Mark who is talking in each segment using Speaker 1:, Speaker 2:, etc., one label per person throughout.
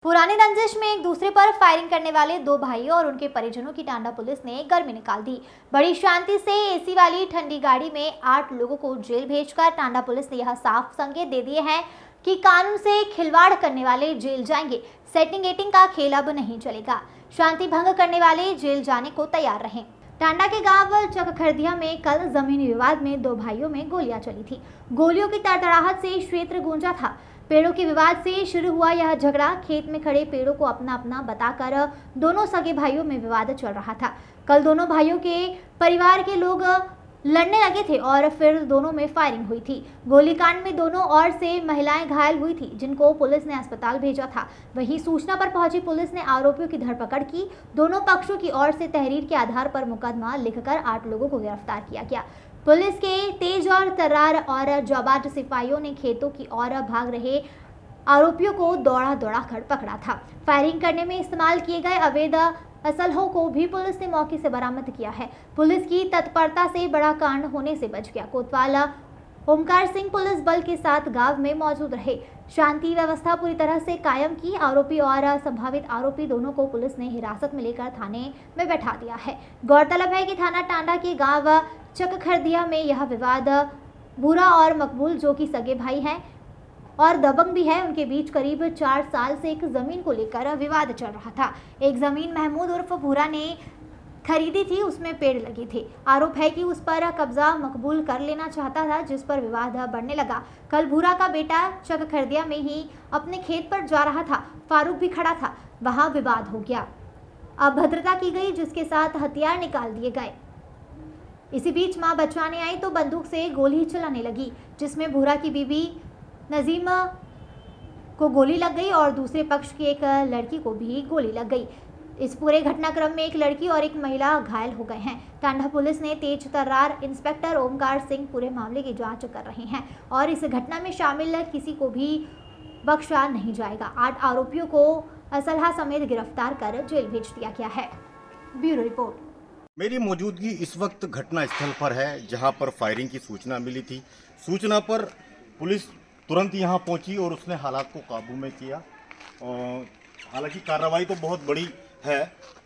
Speaker 1: पुरानी रंजिश में एक दूसरे पर फायरिंग करने वाले दो भाइयों और उनके परिजनों की टांडा पुलिस ने गर्मी निकाल दी। बड़ी शांति से एसी वाली ठंडी गाड़ी में 8 लोगों को जेल भेजकर टांडा पुलिस ने यह साफ संकेत दे दिए हैं कि कानून से खिलवाड़ करने वाले जेल जाएंगे। सेटिंग एटिंग का खेल अब नहीं चलेगा। शांति भंग करने वाले जेल जाने को तैयार रहें। टांडा के गांव चकखरदिया में कल जमीनी विवाद में दो भाइयों में गोलियां चली थी। गोलियों की तड़तड़ाहट से क्षेत्र गूंजा था। पेड़ों के विवाद से शुरू हुआ यह झगड़ा खेत में खड़े पेड़ों को अपना अपना बताकर दोनों सगे भाइयों में विवाद चल रहा था। कल दोनों भाइयों के परिवार के लोग लड़ने लगे थे और फिर दोनों में फायरिंग हुई थी। गोलीकांड में दोनों ओर से महिलाएं घायल हुई थी, जिनको पुलिस ने अस्पताल भेजा था। वहीं सूचना पर पहुंची पुलिस ने आरोपियों की धरपकड़ की। दोनों पक्षों की ओर से तहरीर के आधार पर मुकदमा लिखकर 8 लोगों को गिरफ्तार किया गया। पुलिस के तेज और तर्रार और जाबाज सिपाहियों ने खेतों की ओर भाग रहे आरोपियों को दौड़ा कर पकड़ा था। फायरिंग करने में इस्तेमाल किए गए अवैध असलहों को भी पुलिस ने मौके से बरामद किया है। पुलिस की तत्परता से बड़ा कांड होने से बच गया। कोतवाल ओमकार सिंह पुलिस बल के साथ गांव में मौजूद रहे। शांति व्यवस्था पूरी तरह से कायम की। आरोपी और संभावित आरोपी दोनों को पुलिस ने हिरासत में लेकर थाने में बैठा दिया है। गौरतलब है कि थाना टांडा के गांव चकखरदिया में यह विवाद भूरा और मकबूल, जो कि सगे भाई हैं और दबंग भी है, उनके बीच करीब 4 साल से एक जमीन को लेकर विवाद चल रहा था। एक जमीन महमूद उर्फ भूरा ने खरीदी थी, उसमें पेड़ लगे थे। आरोप है कि उस पर कब्जा मकबूल कर लेना चाहता था, जिस पर विवाद बढ़ने लगा। कल भूरा का बेटा चकखरदिया में ही अपने खेत पर जा रहा था। फारूक भी खड़ा था, वहां विवाद हो गया। अभद्रता की गई, जिसके साथ हथियार निकाल दिए गए। इसी बीच मां बचाने आई तो बंदूक से गोली चलाने लगी, जिसमें भूरा की बीबी नजीमा को गोली लग गई और दूसरे पक्ष की एक लड़की को भी गोली लग गई। इस पूरे घटनाक्रम में एक लड़की और एक महिला घायल हो गए हैं। टांडा पुलिस ने तेज तर्रार इंस्पेक्टर ओमकार सिंह पूरे मामले की जांच कर रहे हैं और इस घटना में शामिल किसी को भी बख्शा नहीं जाएगा। 8 आरोपियों को असलहा समेत गिरफ्तार कर जेल भेज दिया गया है। Bureau report.
Speaker 2: मेरी मौजूदगी इस वक्त घटना स्थल पर है, जहां पर फायरिंग की सूचना मिली थी। सूचना पर पुलिस तुरंत यहां पहुंची और उसने हालात को काबू में किया। हालांकि कार्रवाई तो बहुत बड़ी है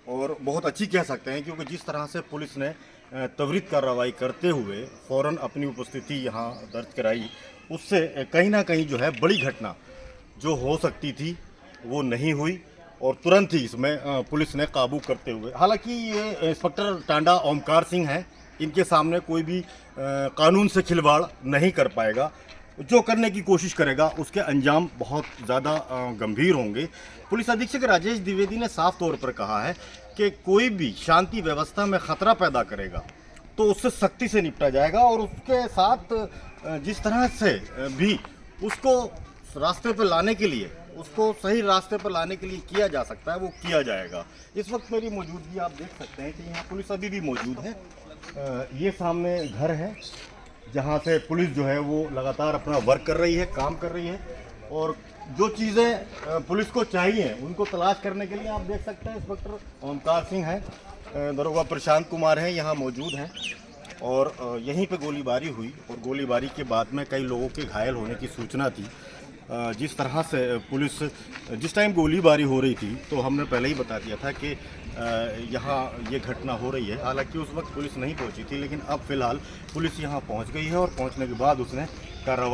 Speaker 2: और बहुत अच्छी कह सकते हैं, क्योंकि जिस तरह से पुलिस ने त्वरित कार्रवाई करते हुए फ़ौरन अपनी उपस्थिति यहां दर्ज कराई, उससे कहीं ना कहीं जो है बड़ी घटना जो हो सकती थी वो नहीं हुई और तुरंत ही इसमें पुलिस ने काबू करते हुए, हालांकि ये इंस्पेक्टर टांडा ओमकार सिंह हैं, इनके सामने कोई भी कानून से खिलवाड़ नहीं कर पाएगा। जो करने की कोशिश करेगा उसके अंजाम बहुत ज़्यादा गंभीर होंगे। पुलिस अधीक्षक राजेश द्विवेदी ने साफ तौर पर कहा है कि कोई भी शांति व्यवस्था में खतरा पैदा करेगा तो उससे सख्ती से निपटा जाएगा और उसके साथ जिस तरह से भी उसको रास्ते पर लाने के लिए, उसको सही रास्ते पर लाने के लिए किया जा सकता है, वो किया जाएगा। इस वक्त मेरी मौजूदगी आप देख सकते हैं कि यहाँ पुलिस अभी भी मौजूद है। ये सामने घर है जहाँ से पुलिस जो है वो लगातार अपना वर्क कर रही है, काम कर रही है और जो चीज़ें पुलिस को चाहिए उनको तलाश करने के लिए आप देख सकते हैं इंस्पेक्टर ओमकार सिंह हैं, दरोगा प्रशांत कुमार हैं, यहाँ मौजूद हैं और यहीं पे गोलीबारी हुई और गोलीबारी के बाद में कई लोगों के घायल होने की सूचना थी। जिस तरह से पुलिस जिस टाइम गोलीबारी हो रही थी तो हमने पहले ही बता दिया था कि यहाँ ये घटना हो रही है। हालांकि उस वक्त पुलिस नहीं पहुंची थी, लेकिन अब फिलहाल पुलिस यहाँ पहुंच गई है और पहुंचने के बाद उसने कार्रवाई